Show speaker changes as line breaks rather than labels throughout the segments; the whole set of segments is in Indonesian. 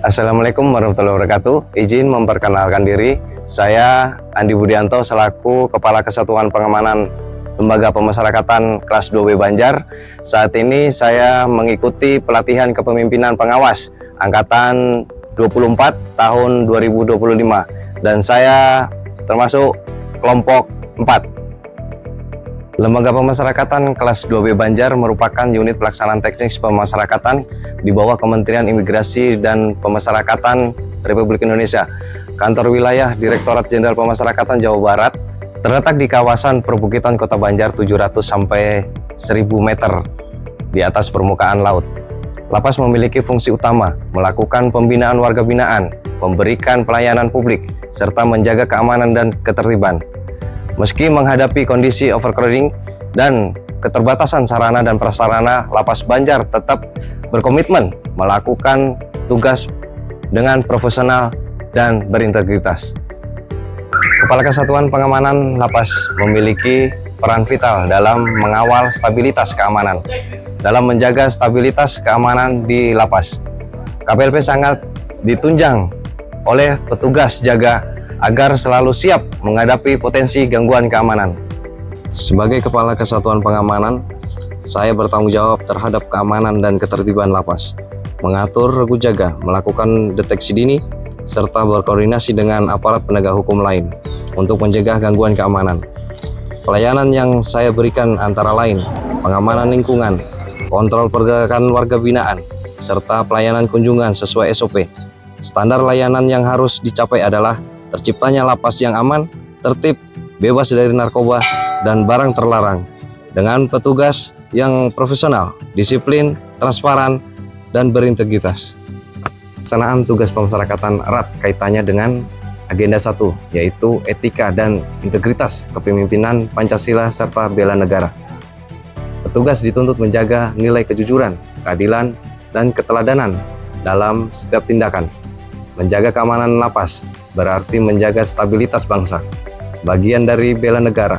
Assalamualaikum warahmatullahi wabarakatuh. Izin memperkenalkan diri, saya Andi Budianto selaku Kepala Kesatuan Pengamanan Lembaga Pemasyarakatan kelas 2B Banjar. Saat ini saya mengikuti pelatihan kepemimpinan pengawas angkatan 24 tahun 2025 dan saya termasuk kelompok 4. Lembaga Pemasyarakatan kelas 2B Banjar merupakan unit pelaksanaan teknis pemasyarakatan di bawah Kementerian Imigrasi dan Pemasyarakatan Republik Indonesia. Kantor wilayah Direktorat Jenderal Pemasyarakatan Jawa Barat terletak di kawasan perbukitan Kota Banjar 700 sampai 1000 meter di atas permukaan laut. Lapas memiliki fungsi utama melakukan pembinaan warga binaan, memberikan pelayanan publik, serta menjaga keamanan dan ketertiban. Meski menghadapi kondisi overcrowding dan keterbatasan sarana dan prasarana, Lapas Banjar tetap berkomitmen melakukan tugas dengan profesional dan berintegritas. Kepala Kesatuan Pengamanan Lapas memiliki peran vital dalam mengawal stabilitas keamanan, dalam menjaga stabilitas keamanan di lapas. KPLP sangat ditunjang oleh petugas jaga agar selalu siap menghadapi potensi gangguan keamanan. Sebagai Kepala Kesatuan Pengamanan, saya bertanggung jawab terhadap keamanan dan ketertiban lapas, mengatur regu jaga, melakukan deteksi dini, serta berkoordinasi dengan aparat penegak hukum lain untuk mencegah gangguan keamanan. Pelayanan yang saya berikan antara lain pengamanan lingkungan, kontrol pergerakan warga binaan, serta pelayanan kunjungan sesuai SOP. Standar layanan yang harus dicapai adalah terciptanya lapas yang aman, tertib, bebas dari narkoba dan barang terlarang, dengan petugas yang profesional, disiplin, transparan, dan berintegritas. Pelaksanaan tugas pemasyarakatan erat kaitannya dengan agenda 1, yaitu etika dan integritas kepemimpinan Pancasila serta bela negara. Petugas dituntut menjaga nilai kejujuran, keadilan, dan keteladanan dalam setiap tindakan. Menjaga keamanan lapas berarti menjaga stabilitas bangsa, bagian dari bela negara,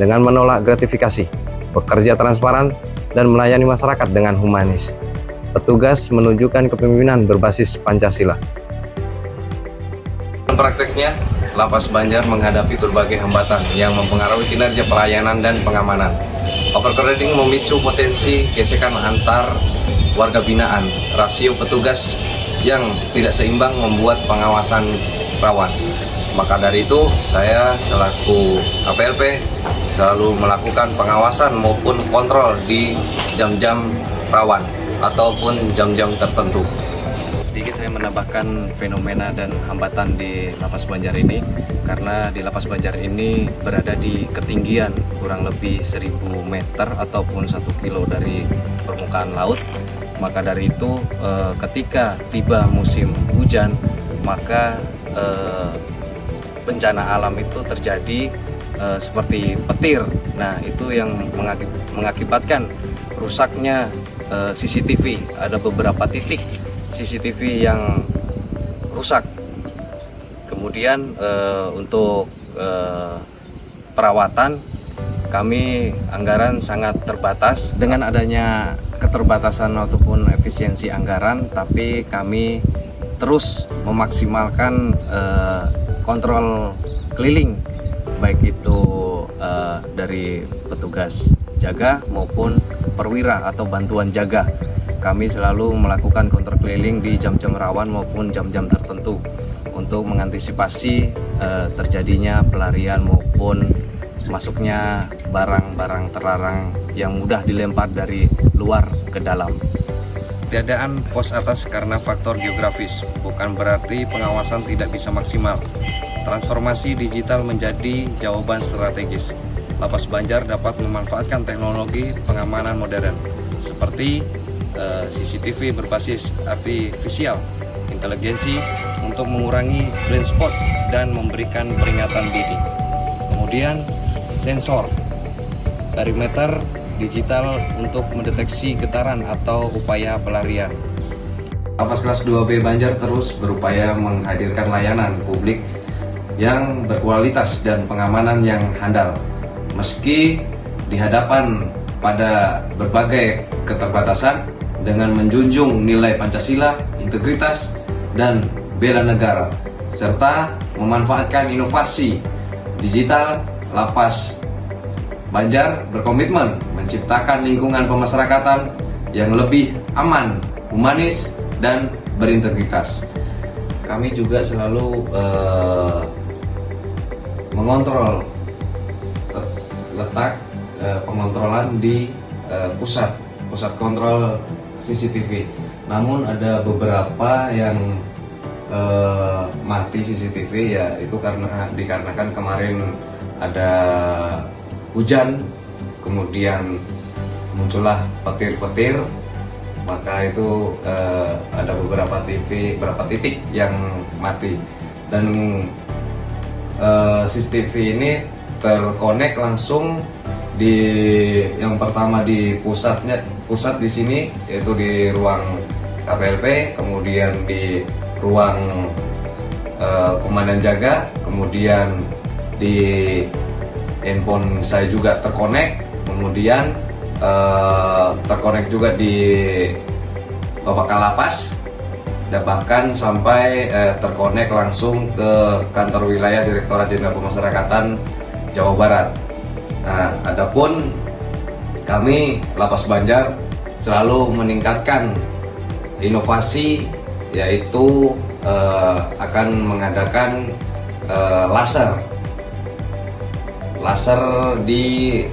dengan menolak gratifikasi, bekerja transparan, dan melayani masyarakat dengan humanis. Petugas menunjukkan kepemimpinan berbasis Pancasila. Prakteknya, Lapas Banjar menghadapi berbagai hambatan yang mempengaruhi kinerja pelayanan dan pengamanan. Overcrowding memicu potensi gesekan antar warga binaan, rasio petugas yang tidak seimbang membuat pengawasan rawan. Maka dari itu, saya selaku KPLP selalu melakukan pengawasan maupun kontrol di jam-jam rawan ataupun jam-jam tertentu. Sedikit saya menambahkan fenomena dan hambatan di Lapas Banjar ini, karena di Lapas Banjar ini berada di ketinggian kurang lebih 1000 meter ataupun 1 kilo dari permukaan laut. Maka dari itu, ketika tiba musim hujan, maka bencana alam itu terjadi seperti petir. Nah, itu yang mengakibatkan rusaknya CCTV. Ada beberapa titik CCTV yang rusak. Kemudian untuk perawatan, kami anggaran sangat terbatas. Dengan adanya keterbatasan ataupun efisiensi anggaran, tapi kami terus memaksimalkan kontrol keliling, baik itu dari petugas jaga maupun perwira atau bantuan jaga. Kami selalu melakukan kontrol keliling di jam-jam rawan maupun jam-jam tertentu untuk mengantisipasi terjadinya pelarian maupun masuknya barang-barang terlarang yang mudah dilempar dari luar ke dalam. Ketiadaan pos atas karena faktor geografis, bukan berarti pengawasan tidak bisa maksimal. Transformasi digital menjadi jawaban strategis. Lapas Banjar dapat memanfaatkan teknologi pengamanan modern seperti CCTV berbasis artificial intelijensi untuk mengurangi blind spot dan memberikan peringatan dini. Kemudian sensor perimeter digital untuk mendeteksi getaran atau upaya pelarian. Lapas kelas 2B Banjar terus berupaya menghadirkan layanan publik yang berkualitas dan pengamanan yang handal. Meski di hadapan pada berbagai keterbatasan, dengan menjunjung nilai Pancasila, integritas, dan bela negara, serta memanfaatkan inovasi digital. Lapas Banjar berkomitmen menciptakan lingkungan pemasyarakatan yang lebih aman, humanis, dan berintegritas. Kami juga selalu mengontrol letak pengontrolan di pusat kontrol CCTV. Namun ada beberapa yang mati CCTV, ya itu dikarenakan kemarin ada hujan, kemudian muncullah petir-petir, maka itu ada beberapa titik yang mati, dan CCTV ini terkonek langsung yang pertama di pusat di sini, yaitu di ruang KPLP, kemudian di ruang komandan jaga, kemudian di handphone saya juga terkonek, kemudian terkonek juga di Bapak Kalapas, dan bahkan sampai terkonek langsung ke kantor wilayah Direktorat Jenderal Pemasyarakatan Jawa Barat. Nah, adapun kami Lapas Banjar selalu meningkatkan inovasi, yaitu akan mengadakan laser di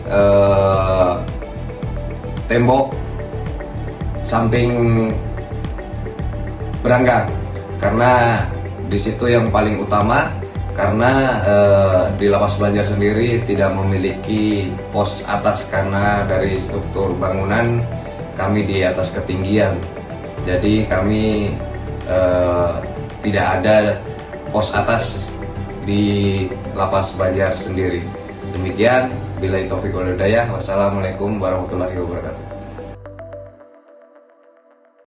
tembok samping beranggang, karena di situ yang paling utama, karena di Lapas Banjar sendiri tidak memiliki pos atas, karena dari struktur bangunan kami di atas ketinggian, jadi kami tidak ada pos atas di Lapas Banjar sendiri. Demikian, billahi taufiq wal hidayah. Wassalamualaikum warahmatullahi wabarakatuh.